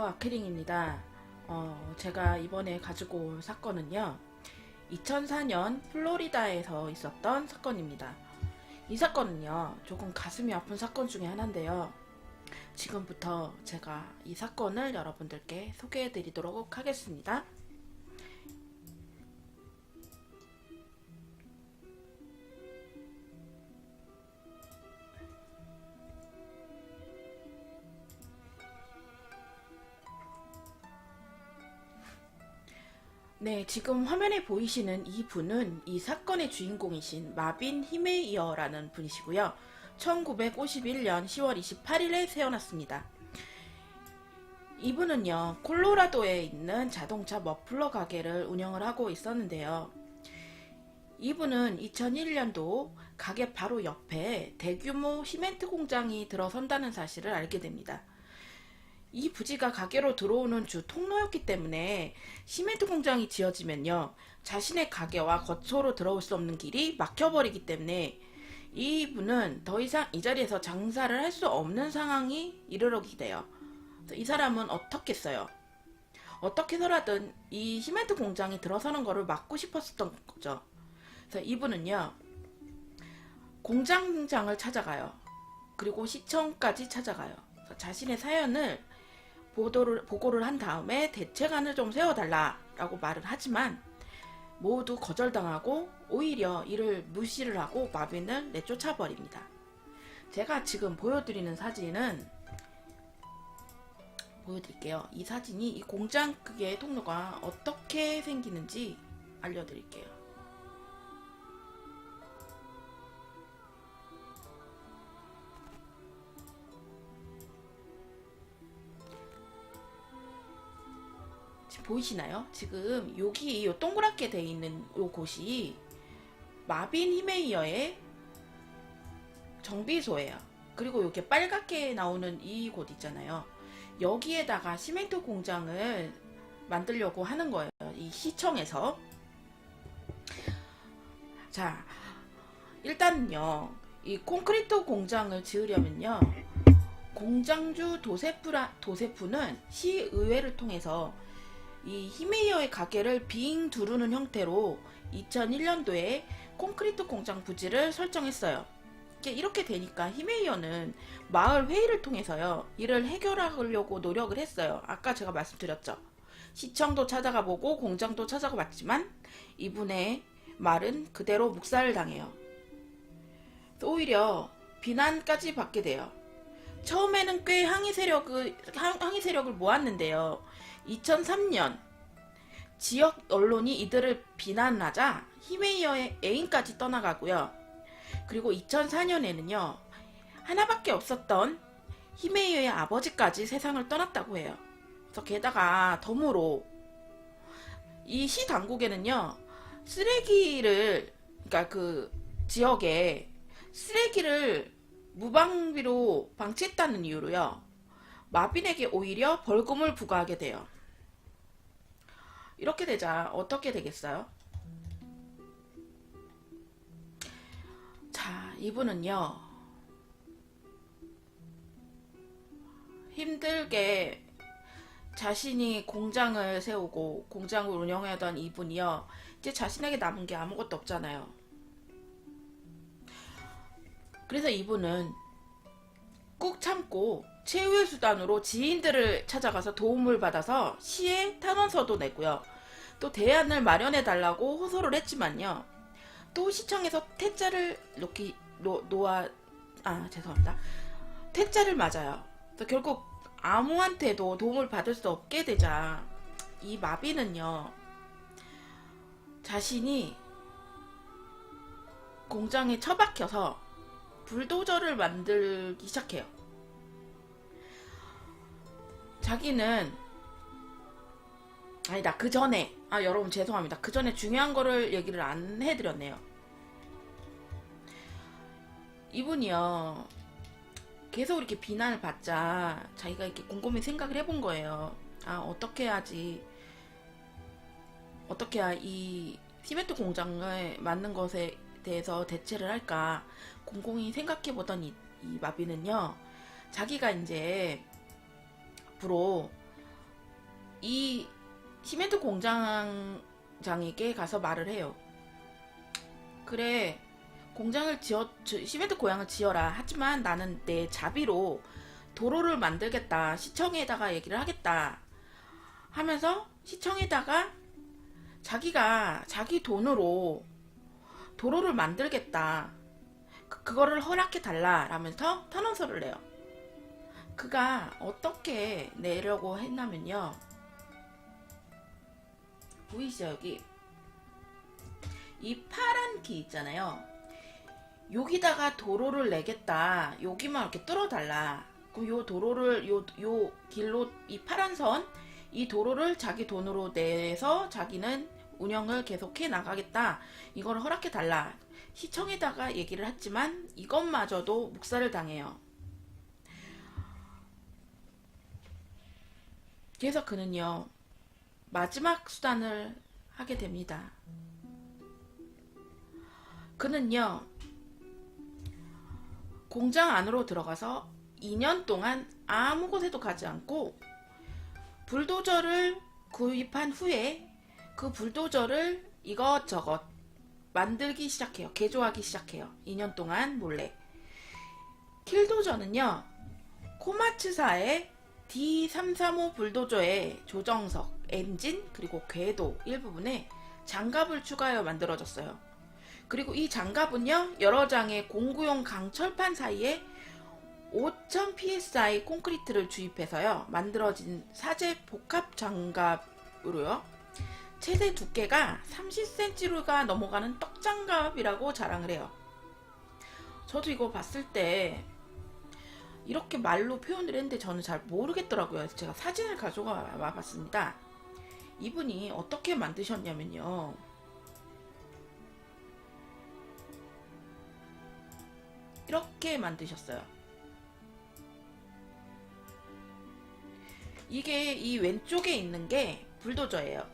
아크링입니다. 제가 이번에 가지고 온 사건은요, 2004년 플로리다에서 있었던 사건입니다. 이 사건은요, 조금 가슴이 아픈 사건 중에 하나인데요. 지금부터 제가 이 사건을 여러분들께 소개해 드리도록 하겠습니다. 네, 지금 화면에 보이시는 이 분은 이 사건의 주인공이신 마빈 히메이어라는 분이시고요. 1951년 10월 28일에 태어났습니다. 이분은요, 콜로라도에 있는 자동차 머플러 가게를 운영을 하고 있었는데요. 이분은 2001년도 가게 바로 옆에 대규모 시멘트 공장이 들어선다는 사실을 알게 됩니다. 이 부지가 가게로 들어오는 주 통로였기 때문에 시멘트 공장이 지어지면요, 자신의 가게와 거처로 들어올 수 없는 길이 막혀버리기 때문에 이분은 더 이상 이 자리에서 장사를 할 수 없는 상황이 이르게 돼요. 이 사람은 어떻겠어요? 어떻게 해서라든 이 시멘트 공장이 들어서는 거를 막고 싶었던 거죠. 그래서 이분은요, 공장장을 찾아가요. 그리고 시청까지 찾아가요. 자신의 사연을 보고를 한 다음에 대책안을 좀 세워달라라고 말을 하지만 모두 거절당하고 오히려 이를 무시를 하고 마빈을 내쫓아 버립니다. 제가 지금 보여드리는 사진은 보여드릴게요. 이 사진이 이 공장 크기의 통로가 어떻게 생기는지 알려드릴게요. 보이시나요? 지금 여기 요 동그랗게 돼 있는 요 곳이 마빈 히메이어의 정비소예요. 그리고 이렇게 빨갛게 나오는 이 곳 있잖아요. 여기에다가 시멘트 공장을 만들려고 하는 거예요. 이 시청에서. 자, 일단은요, 이 콘크리트 공장을 지으려면요, 공장주 도세프는 시의회를 통해서 이 히메이어의 가게를 빙 두르는 형태로 2001년도에 콘크리트 공장 부지를 설정했어요. 이렇게 되니까 히메이어는 마을 회의를 통해서요, 이를 해결하려고 노력을 했어요. 아까 제가 말씀드렸죠. 시청도 찾아가 보고 공장도 찾아가 봤지만 이분의 말은 그대로 묵살을 당해요. 오히려 비난까지 받게 돼요. 처음에는 꽤 항의 세력을 모았는데요. 2003년 지역 언론이 이들을 비난하자 히메이어의 애인까지 떠나가고요. 그리고 2004년에는요, 하나밖에 없었던 히메이어의 아버지까지 세상을 떠났다고 해요. 그래서 게다가 덤으로 이 시 당국에는요, 그러니까 그 지역에 쓰레기를 무방비로 방치했다는 이유로요, 마빈에게 오히려 벌금을 부과하게 돼요. 이렇게 되자 어떻게 되겠어요? 자, 이분은요, 힘들게 자신이 공장을 세우고 공장을 운영하던 이분이요, 이제 자신에게 남은 게 아무것도 없잖아요. 그래서 이분은 꾹 참고 최후의 수단으로 지인들을 찾아가서 도움을 받아서 시에 탄원서도 내고요. 또 대안을 마련해 달라고 호소를 했지만요, 또 시청에서 퇴짜를 죄송합니다. 퇴짜를 맞아요. 그래서 결국 아무한테도 도움을 받을 수 없게 되자 이 마빈은요, 자신이 공장에 처박혀서 불도저를 만들기 시작해요. 자기는 아니다, 그 전에 여러분 죄송합니다. 그 전에 중요한 거를 얘기를 안 해드렸네요. 이분이요, 계속 이렇게 비난을 받자 자기가 이렇게 곰곰이 생각을 해본 거예요. 어떻게 해야 이 시멘트 공장을 만든 것에 대해서 대체를 할까 곰곰이 생각해보던 이 마비는요, 자기가 이제 앞으로 이 시멘트 공장장에게 가서 말을 해요. 그래, 시멘트 고향을 지어라. 하지만 나는 내 자비로 도로를 만들겠다. 시청에다가 얘기를 하겠다. 하면서 시청에다가 자기가 자기 돈으로 도로를 만들겠다. 그거를 허락해 달라. 라면서 탄원서를 내요. 그가 어떻게 내려고 했냐면요. 보이시죠, 여기? 이 파란 기 있잖아요. 여기다가 도로를 내겠다. 여기만 이렇게 뚫어달라. 그럼 요 도로를, 요 길로, 이 파란 선, 이 도로를 자기 돈으로 내서 자기는 운영을 계속해 나가겠다. 이걸 허락해 달라. 시청에다가 얘기를 했지만 이것마저도 묵살을 당해요. 그래서 그는요, 마지막 수단을 하게 됩니다. 그는요, 공장 안으로 들어가서 2년 동안 아무 곳에도 가지 않고 불도저를 구입한 후에 그 불도저를 이것저것 만들기 시작해요. 개조하기 시작해요. 2년 동안 몰래. 킬도저는요, 코마츠사의 D335 불도저의 조정석, 엔진, 그리고 궤도 일부분에 장갑을 추가하여 만들어졌어요. 그리고 이 장갑은요, 여러 장의 공구용 강철판 사이에 5000 psi 콘크리트를 주입해서요, 만들어진 사제 복합 장갑으로요, 최대 두께가 30cm가 넘어가는 떡장갑이라고 자랑을 해요. 저도 이거 봤을 때 이렇게 말로 표현을 했는데 저는 잘 모르겠더라고요. 그래서 제가 사진을 가져와 봤습니다. 이분이 어떻게 만드셨냐면요, 이렇게 만드셨어요. 이게 이 왼쪽에 있는 게 불도저예요.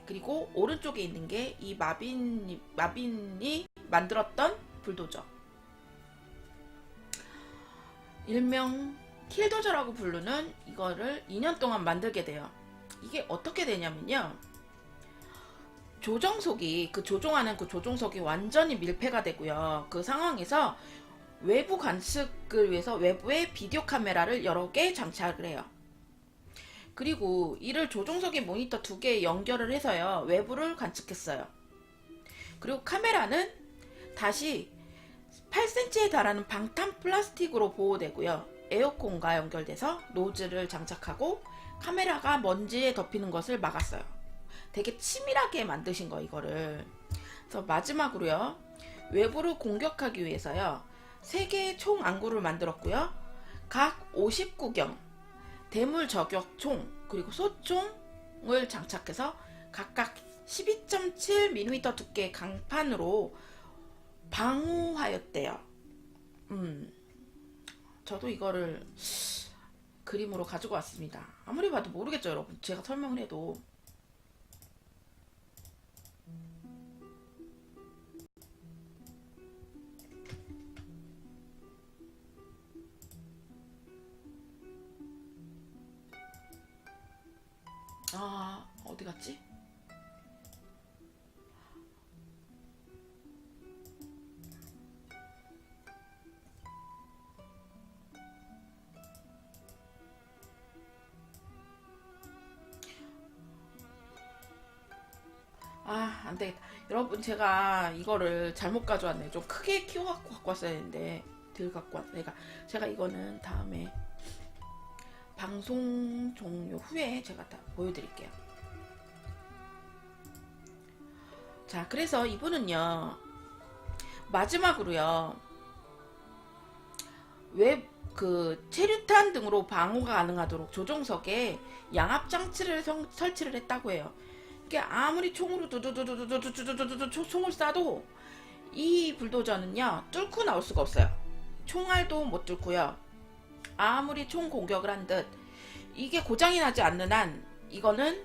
그리고 오른쪽에 있는 게 이 마빈이 만들었던 불도저, 일명 킬도저라고 부르는 이거를 2년 동안 만들게 돼요. 이게 어떻게 되냐면요, 조정석이, 그 조종하는 그 조종석이 완전히 밀폐가 되고요. 그 상황에서 외부 관측을 위해서 외부에 비디오 카메라를 여러 개 장착을 해요. 그리고 이를 조종석의 모니터 2개에 연결을 해서요, 외부를 관측했어요. 그리고 카메라는 다시 8cm에 달하는 방탄 플라스틱으로 보호되고요, 에어컨과 연결돼서 노즐을 장착하고 카메라가 먼지에 덮이는 것을 막았어요. 되게 치밀하게 만드신 거, 이거를. 그래서 마지막으로요, 외부를 공격하기 위해서요, 3개의 총 안구를 만들었고요, 각 59경 대물 저격총 그리고 소총을 장착해서 각각 12.7mm 두께의 강판으로 방호하였대요. 저도 이거를 그림으로 가지고 왔습니다. 아무리 봐도 모르겠죠, 여러분. 제가 설명을 해도. 어디 갔지? 안 되겠다. 여러분, 제가 이거를 잘못 가져왔네요. 좀 크게 키워갖고 갖고 왔어야 했는데, 덜 갖고 왔어요. 제가 이거는 다음에 방송 종료 후에 제가 다 보여드릴게요. 자, 그래서 이분은요, 마지막으로요, 체류탄 등으로 방어가 가능하도록 조종석에 양압 장치를 설치를 했다고 해요. 이게 아무리 총으로 두두두두두두두두두 총을 쏴도 이 불도저는요, 뚫고 나올 수가 없어요. 총알도 못 뚫고요. 아무리 총 공격을 한 듯 이게 고장이 나지 않는 한 이거는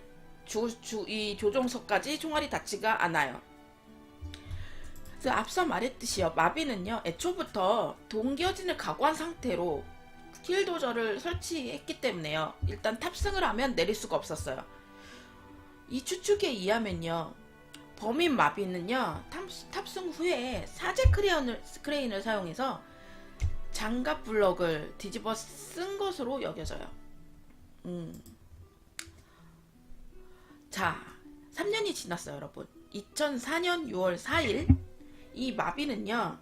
이 조종석까지 총알이 닿지가 않아요. 그래서 앞서 말했듯이요, 마비는요, 애초부터 동기어진을 각오한 상태로 킬도저를 설치했기 때문에요, 일단 탑승을 하면 내릴 수가 없었어요. 이 추측에 의하면요, 범인 마비는요, 탑승 후에 사제 크레인을 사용해서 장갑 블럭을 뒤집어 쓴 것으로 여겨져요. 자, 3년이 지났어요, 여러분. 2004년 6월 4일 이 마비는요,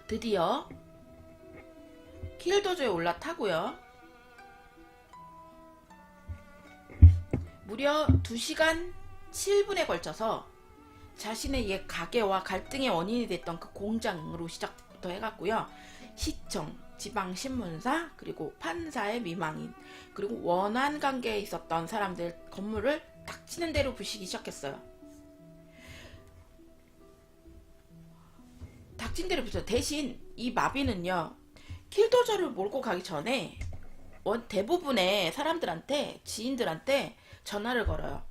드디어 킬도저에 올라타고요, 무려 2시간 7분에 걸쳐서 자신의 옛 가게와 갈등의 원인이 됐던 그 공장으로 시작부터 해갔고요, 시청, 지방신문사, 그리고 판사의 미망인, 그리고 원한 관계에 있었던 사람들 건물을 닥치는 대로 부시기 시작했어요. 닥친 대로 부셔. 대신 이 마비는요, 킬도저를 몰고 가기 전에 대부분의 사람들한테, 지인들한테 전화를 걸어요.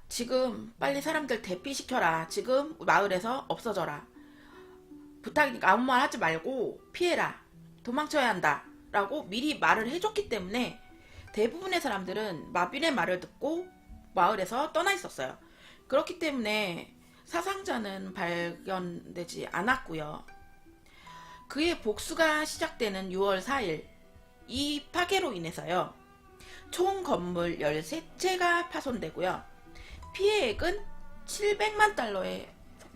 지금 빨리 사람들 대피시켜라. 지금 마을에서 없어져라. 부탁이니까 아무 말 하지 말고 피해라. 도망쳐야 한다. 라고 미리 말을 해줬기 때문에 대부분의 사람들은 마빈의 말을 듣고 마을에서 떠나 있었어요. 그렇기 때문에 사상자는 발견되지 않았고요. 그의 복수가 시작되는 6월 4일, 이 파괴로 인해서요, 총 건물 13채가 파손되고요, 피해액은 700만 달러에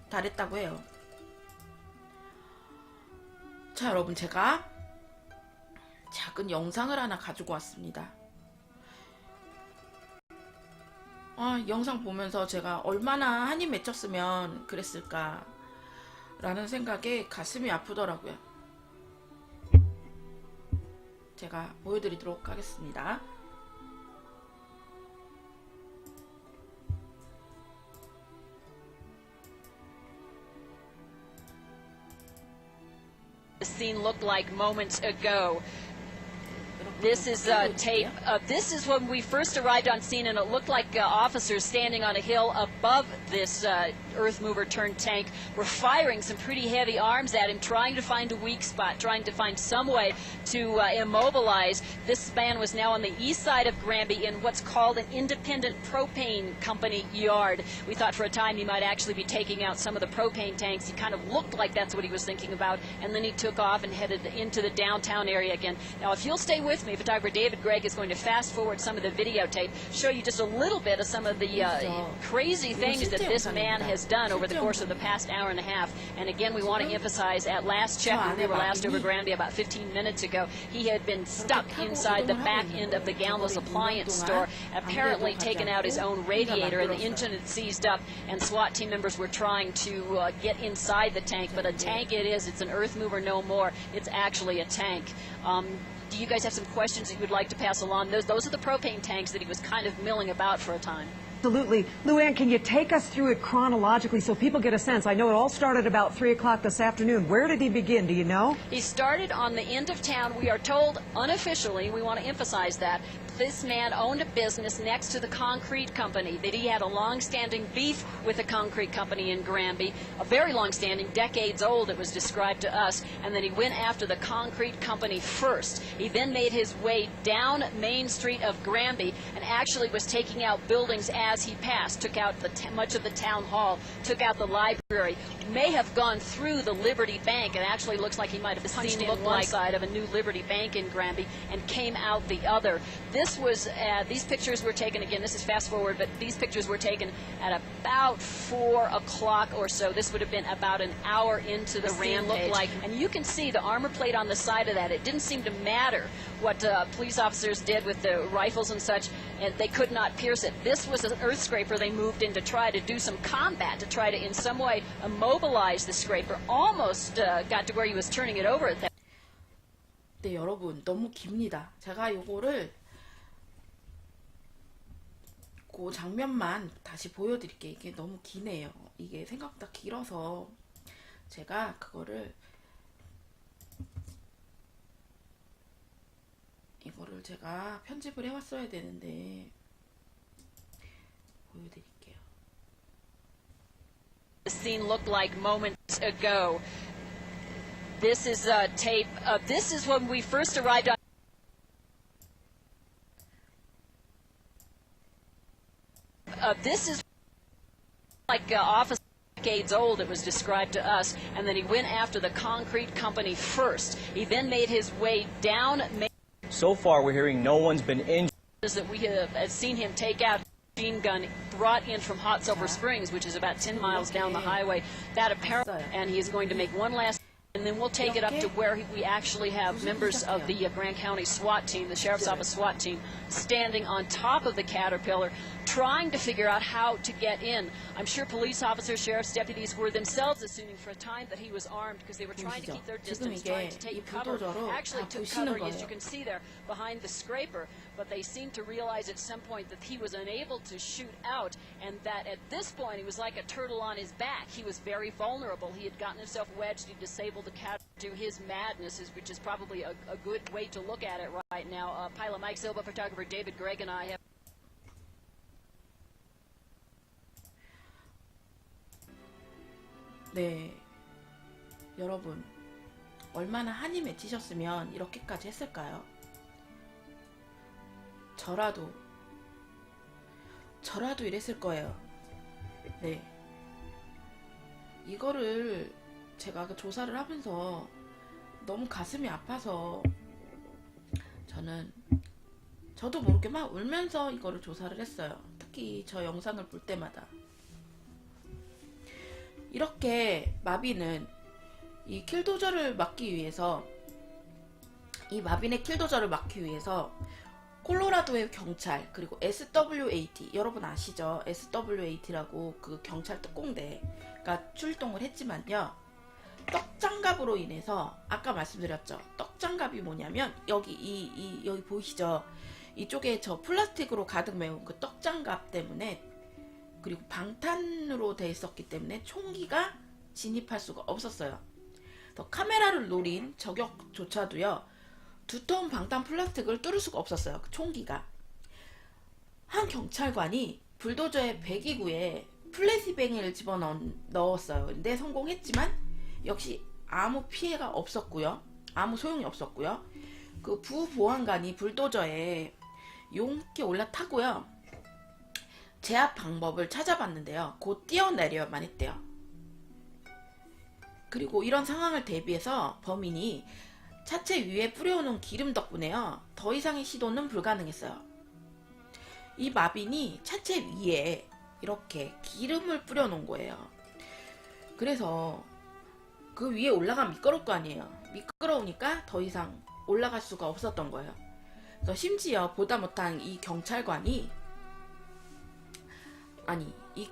달했다고 해요. 자, 여러분, 제가 작은 영상을 하나 가지고 왔습니다. 영상 보면서 제가 얼마나 한이 맺혔으면 그랬을까 라는 생각에 가슴이 아프더라고요. 제가 보여드리도록 하겠습니다. The scene looked like moments ago. This is tape. This is when we first arrived on scene, and it looked like officers standing on a hill above this earth mover turned tank were firing some pretty heavy arms at him, trying to find a weak spot, trying to find some way to immobilize. This man was now on the east side of Granby in what's called an independent propane company yard. We thought for a time he might actually be taking out some of the propane tanks. He kind of looked like that's what he was thinking about, and then he took off and headed into the downtown area again. Now, if you'll stay with me, photographer David Gregg is going to fast forward some of the videotape, show you just a little bit of some of the crazy things that this man has done over the course of the past hour and a half. And again, we want to emphasize, at last check, when we were last over Granby about 15 minutes ago, he had been stuck inside the back end of the Galma's appliance store, apparently taken out his own radiator, and the engine had seized up, and SWAT team members were trying to get inside the tank. But a tank it is. It's an earth mover no more. It's actually a tank. Do you guys have some questions that you would like to pass along? Those are the propane tanks that he was kind of milling about for a time. Absolutely. Luann, can you take us through it chronologically so people get a sense? I know it all started about 3 o'clock this afternoon. Where did he begin? Do you know? He started on the end of town. We are told unofficially, we want to emphasize that, this man owned a business next to the concrete company, that he had a long-standing beef with the concrete company in Granby, a very long-standing, decades old, it was described to us, and then he went after the concrete company first. He then made his way down Main Street of Granby and actually was taking out buildings as he passed, took out much of the town hall, took out the library, may have gone through the Liberty Bank. It actually looks like he might have punched in one side of a new Liberty Bank in Granby and came out the other. This was, these pictures were taken, again, this is fast forward, but these pictures were taken at about 4 o'clock or so. This would have been about an hour into the rampage. And you can see the armor plate on the side of that. It didn't seem to matter what police officers did with the rifles and such, and they could not pierce it. This was an earth scraper they moved in to try to do some combat, to try to in some way immobilize the scraper. Almost got to where he was turning it over at that. 네, 여러분, 너무 깁니다. 제가 요거를 그 장면만 다시 보여드릴게요. 이게 너무 기네요. 이게 생각보다 길어서 제가 이거를 제가 편집을 해왔어야 되는데 보여드릴게요. The scene looked like moments ago. This is tape. This is when we first arrived on. This is like office decades old, it was described to us, and then he went after the concrete company first. He then made his way down. So far, we're hearing no one's been injured. That we have seen him take out machine gun brought in from Hot Silver Springs, which is about 10 miles down the highway. That apparently, and he is going to make one last, and then we'll take it up to where we actually have members of the Grand County SWAT team, the Sheriff's Office SWAT team, standing on top of the Caterpillar, trying to figure out how to get in. I'm sure police officers, sheriff's deputies were themselves assuming for a time that he was armed because they were trying to keep their distance, trying to take cover. Actually took cover, as you can see there, behind the scraper, but they seemed to realize at some point that he was unable to shoot out, and that at this point he was like a turtle on his back. He was very vulnerable. He had gotten himself wedged. He disabled the cat to his madness, which is probably a good way to look at it right now. Pilot Mike Silva, photographer David Gregg, and I have 네, 여러분 얼마나 한이 맺히셨으면 이렇게까지 했을까요? 저라도 이랬을 거예요. 네, 이거를 제가 그 조사를 하면서 너무 가슴이 아파서 저도 모르게 막 울면서 이거를 조사를 했어요. 특히 저 영상을 볼 때마다. 이렇게 마비는 이 킬도저를 막기 위해서, 이 마빈의 킬도저를 막기 위해서 콜로라도의 경찰, 그리고 SWAT, 여러분 아시죠? SWAT라고 그 경찰 특공대가 출동을 했지만요, 떡장갑으로 인해서, 아까 말씀드렸죠, 떡장갑이 뭐냐면 여기 여기 보이시죠? 이쪽에 저 플라스틱으로 가득 메운 그 떡장갑 때문에, 그리고 방탄으로 돼 있었기 때문에 총기가 진입할 수가 없었어요. 또 카메라를 노린 저격조차도요, 두터운 방탄 플라스틱을 뚫을 수가 없었어요. 그 총기가. 한 경찰관이 불도저의 배기구에 플래시뱅이를 집어넣었어요. 근데 성공했지만 역시 아무 피해가 없었고요. 아무 소용이 없었고요. 그 부보안관이 불도저에 용케 올라타고요, 제압 방법을 찾아봤는데요, 곧 뛰어내려야만 했대요. 그리고 이런 상황을 대비해서 범인이 차체 위에 뿌려놓은 기름 덕분에요, 더 이상의 시도는 불가능했어요. 이 마빈이 차체 위에 이렇게 기름을 뿌려놓은 거예요. 그래서 그 위에 올라가면 미끄러울 거 아니에요. 미끄러우니까 더 이상 올라갈 수가 없었던 거예요. 그래서 심지어 보다 못한 이 경찰관이 이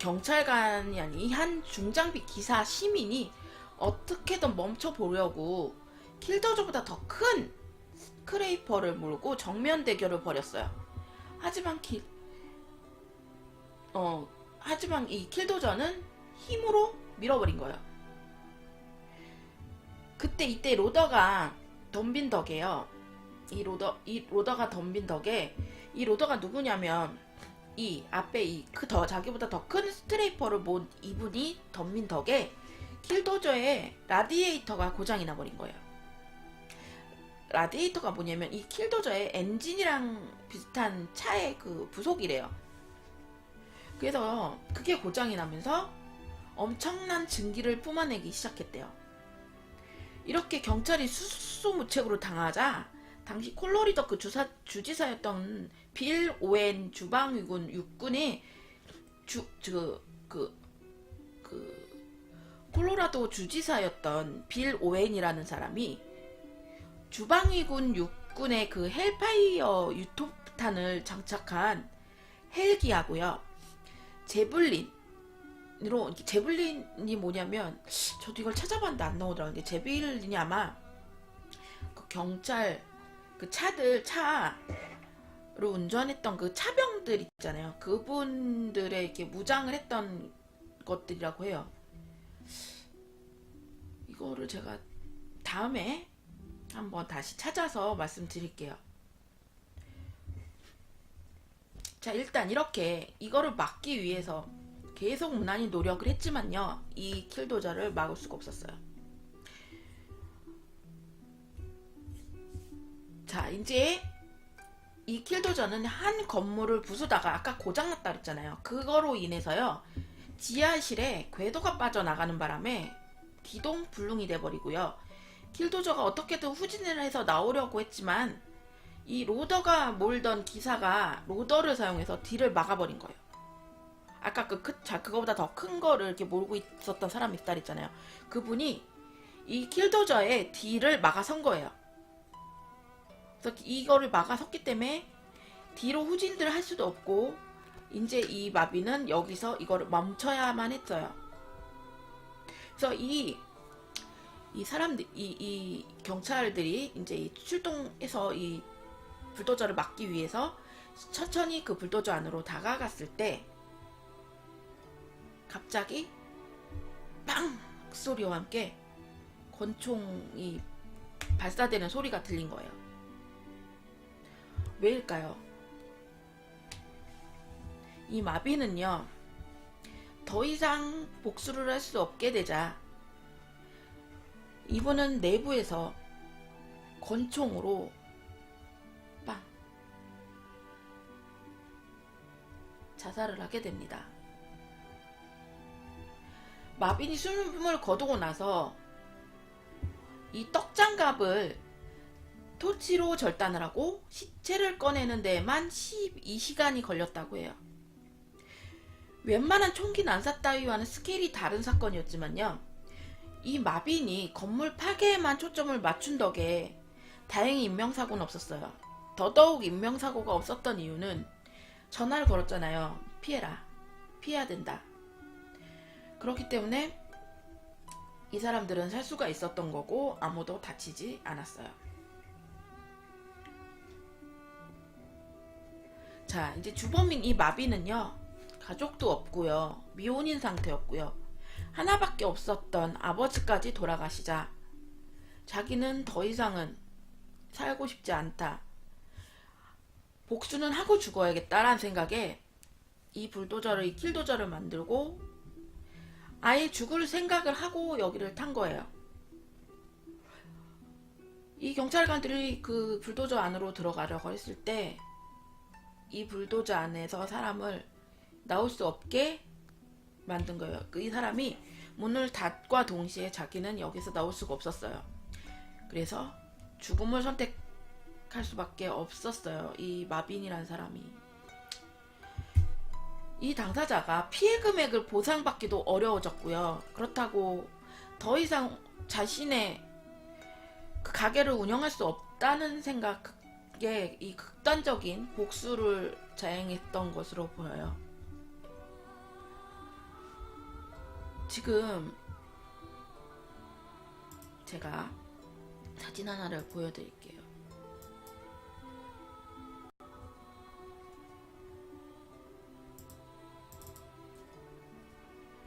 한 중장비 기사 시민이 어떻게든 멈춰보려고 킬도저보다 더 큰 스크레이퍼를 몰고 정면 대결을 벌였어요. 하지만 이 킬도저는 힘으로 밀어버린 거예요. 이때 로더가 덤빈 덕에요. 이 로더가 덤빈 덕에, 이 로더가 누구냐면 이 앞에 자기보다 더 큰 스트레이퍼를 몬 이분이 덤빈 덕에 킬도저의 라디에이터가 고장이 나버린 거예요. 라디에이터가 뭐냐면 이 킬도저의 엔진이랑 비슷한 차의 그 부속이래요. 그래서 그게 고장이 나면서 엄청난 증기를 뿜어내기 시작했대요. 이렇게 경찰이 수수무책으로 당하자 당시 콜로리도 그 주지사였던 빌 오웬 주방위군 육군의 콜로라도 주지사였던 빌 오웬이라는 사람이 주방위군 육군의 그 헬파이어 유토탄을 장착한 헬기하고요, 제블린이 뭐냐면, 저도 이걸 찾아봤는데 안 나오더라고요. 제블린이 아마 그 경찰 그 차로 운전했던 그 차병들 있잖아요. 그분들의 이렇게 무장을 했던 것들이라고 해요. 이거를 제가 다음에 한번 다시 찾아서 말씀드릴게요. 자, 일단 이렇게 이거를 막기 위해서 계속 무난히 노력을 했지만요, 이 킬도저를 막을 수가 없었어요. 자, 이제 이 킬도저는 한 건물을 부수다가 아까 고장났다 그랬잖아요. 그거로 인해서요. 지하실에 궤도가 빠져나가는 바람에 기동불능이 돼버리고요. 킬도저가 어떻게든 후진을 해서 나오려고 했지만 이 로더가 몰던 기사가 로더를 사용해서 뒤를 막아버린 거예요. 아까 그거보다 더 큰 거를 이렇게 몰고 있었던 사람이 있다 그랬잖아요. 그분이 이 킬도저의 뒤를 막아선 거예요. 그래서 이거를 막아섰기 때문에 뒤로 후진을 할 수도 없고 이제 이 마비는 여기서 이거를 멈춰야만 했어요. 그래서 이 사람들, 이 경찰들이 이제 이 출동해서 이 불도저를 막기 위해서 천천히 그 불도저 안으로 다가갔을 때 갑자기 빵 소리와 함께 권총이 발사되는 소리가 들린 거예요. 왜일까요? 이 마비는요, 더 이상 복수를 할 수 없게 되자 이분은 내부에서 권총으로 빵 자살을 하게 됩니다. 마빈이 숨을 거두고 나서 이 떡장갑을 토치로 절단을 하고 시체를 꺼내는 데에만 12시간이 걸렸다고 해요. 웬만한 총기 난사 따위와는 스케일이 다른 사건이었지만요. 이 마빈이 건물 파괴에만 초점을 맞춘 덕에 다행히 인명사고는 없었어요. 더더욱 인명사고가 없었던 이유는 전화를 걸었잖아요. 피해라. 피해야 된다. 그렇기 때문에 이 사람들은 살 수가 있었던 거고 아무도 다치지 않았어요. 자, 이제 주범인 이 마비는요, 가족도 없고요, 미혼인 상태였고요, 하나밖에 없었던 아버지까지 돌아가시자 자기는 더 이상은 살고 싶지 않다, 복수는 하고 죽어야겠다라는 생각에 이 킬도저를 만들고 아예 죽을 생각을 하고 여기를 탄 거예요. 이 경찰관들이 그 불도저 안으로 들어가려고 했을 때 이 불도저 안에서 사람을 나올 수 없게 만든 거예요. 이 사람이 문을 닫과 동시에 자기는 여기서 나올 수가 없었어요. 그래서 죽음을 선택할 수밖에 없었어요. 이 마빈이라는 사람이. 이 당사자가 피해 금액을 보상받기도 어려워졌고요. 그렇다고 더 이상 자신의 그 가게를 운영할 수 없다는 생각에 이 극단적인 복수를 자행했던 것으로 보여요. 지금 제가 사진 하나를 보여드릴게요.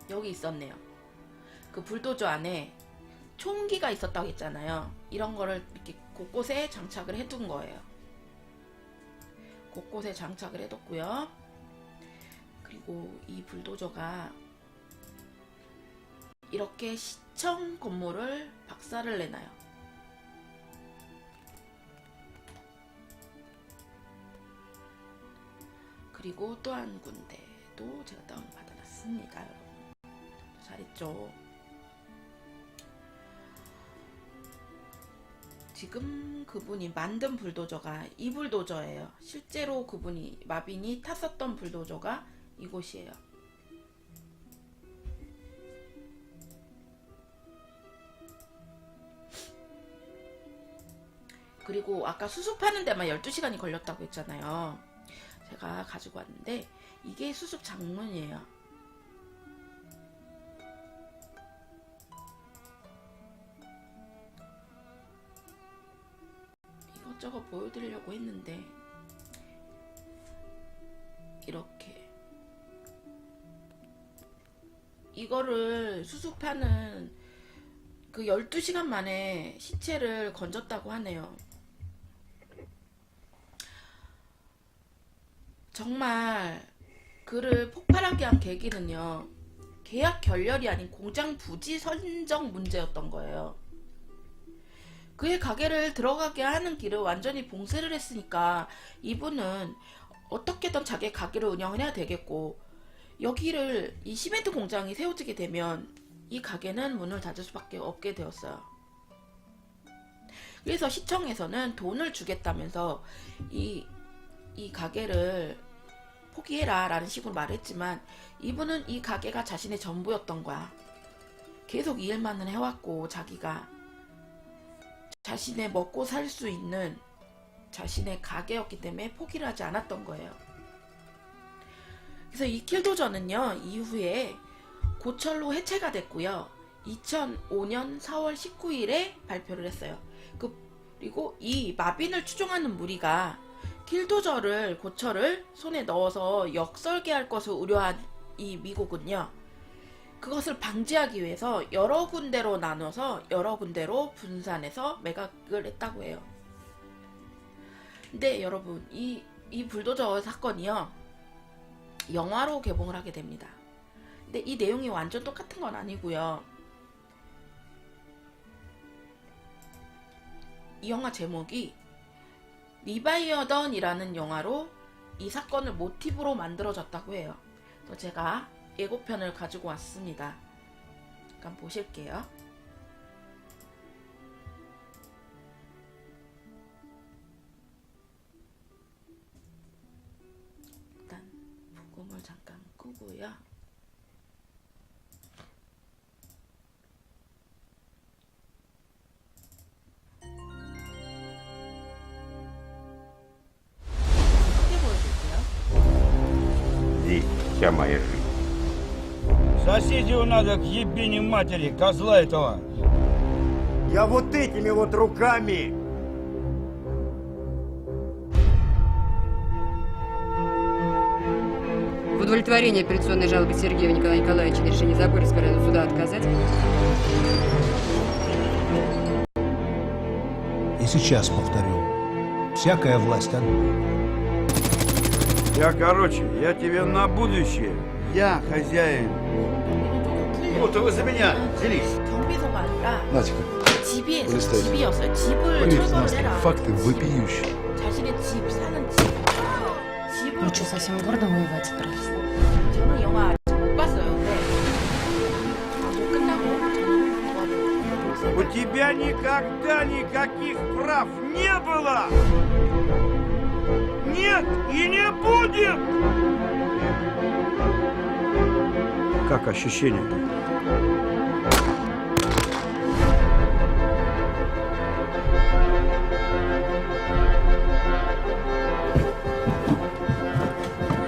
여기 있었네요. 그 불도저 안에 총기가 있었다고 했잖아요. 이런 거를 이렇게 곳곳에 장착을 해둔 거예요. 곳곳에 장착을 해뒀고요. 그리고 이 불도저가 이렇게 시청 건물을 박살을 내놔요. 그리고 또 한 군데도 제가 다운 받아놨습니다. 여러분 잘했죠? 지금 그분이 만든 불도저가 이 불도저예요. 실제로 그분이 마빈이 탔었던 불도저가 이곳이에요. 그리고 아까 수습하는 데만 12시간이 걸렸다고 했잖아요. 제가 가지고 왔는데 이게 수습 장문이에요. 이것저것 보여드리려고 했는데 이렇게 이거를 수습하는 그 12시간 만에 시체를 건졌다고 하네요. 정말 그를 폭발하게 한 계기는요, 계약 결렬이 아닌 공장 부지 선정 문제였던 거예요. 그의 가게를 들어가게 하는 길을 완전히 봉쇄를 했으니까 이분은 어떻게든 자기 가게를 운영을 해야 되겠고, 여기를 이 시멘트 공장이 세워지게 되면 이 가게는 문을 닫을 수밖에 없게 되었어요. 그래서 시청에서는 돈을 주겠다면서 이 가게를 포기해라 라는 식으로 말했지만, 이분은 이 가게가 자신의 전부였던 거야. 계속 이 일만은 해왔고, 자기가 자신의 먹고 살 수 있는 자신의 가게였기 때문에 포기를 하지 않았던 거예요. 그래서 이 킬도저는요, 이후에 고철로 해체가 됐고요. 2005년 4월 19일에 발표를 했어요. 그리고 이 마빈을 추종하는 무리가 킬도저를, 고철을 손에 넣어서 역설계할 것을 우려한 이 미국은요, 그것을 방지하기 위해서 여러 군데로 나눠서 여러 군데로 분산해서 매각을 했다고 해요. 근데 여러분, 이 불도저 사건이요, 영화로 개봉을 하게 됩니다. 근데 이 내용이 완전 똑같은 건 아니고요. 이 영화 제목이 리바이어던이라는 영화로 이 사건을 모티브로 만들어졌다고 해요. 그래서 제가 예고편을 가지고 왔습니다. 잠깐 보실게요. 일단 복음을 잠깐 끄고요. 크게 보여줄게요. Ди, вся моя жизнь. Соседей надо к ебени матери, козла этого. Я вот этими вот руками! В удовлетворении апелляционной жалобы Сергеева Николая Николаевича на решение Заборецкого районного суда отказать. И сейчас повторю. Всякая власть одна. Я тебе на будущее. Я хозяин. Вот вы за меня взялись. 경비소가 아니라 Натика, 집이었어요. 집을 поверьте 철거를 на 해라. слово, факты вопиющие. 자신의 집, 사는 집. 집을 Ну что, совсем гордо воевать собрались? 저는 영화 아직 못 봤어요. 근데 뭐 끝나고 저는 У тебя никогда никаких прав не было! Нет и не будет! Как ощущение?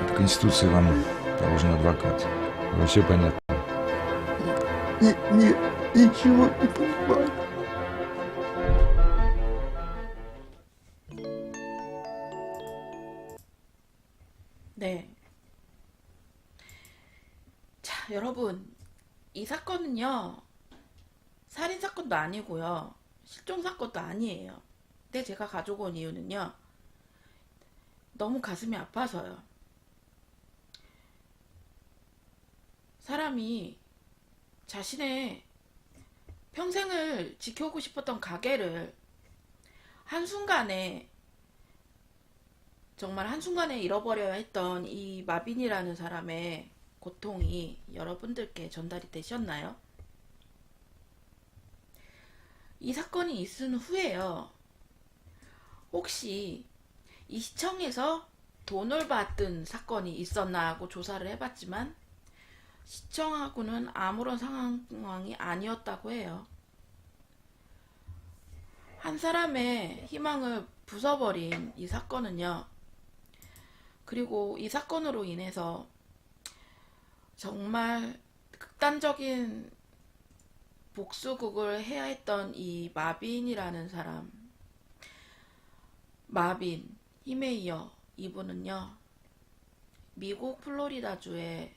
В Конституции вам положен адвокат. Вам все понятно. Ничего не понимаю. 네. 자, 여러분, 이 사건은요, 살인 사건도 아니고요, 실종 사건도 아니에요. 근데 제가 가지고 온 이유는요, 너무 가슴이 아파서요. 사람이 자신의 평생을 지켜오고 싶었던 가게를 한순간에, 정말 한순간에 잃어버려야 했던 이 마빈이라는 사람의 고통이 여러분들께 전달이 되셨나요? 이 사건이 있은 후에요, 혹시 이 시청에서 돈을 받은 사건이 있었나 하고 조사를 해봤지만 시청하고는 아무런 상황이 아니었다고 해요. 한 사람의 희망을 부숴버린 이 사건은요, 그리고 이 사건으로 인해서 정말 극단적인 복수극을 해야 했던 이 마빈이라는 사람, 마빈 히메이어, 이분은요, 미국 플로리다주에서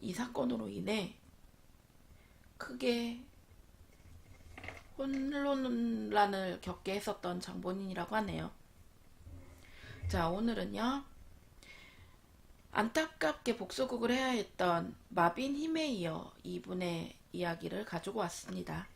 이 사건으로 인해 크게 혼란을 겪게 했었던 장본인이라고 하네요. 자, 오늘은요, 안타깝게 복수극을 해야 했던 마빈 히메이어, 이분의 이야기를 가지고 왔습니다.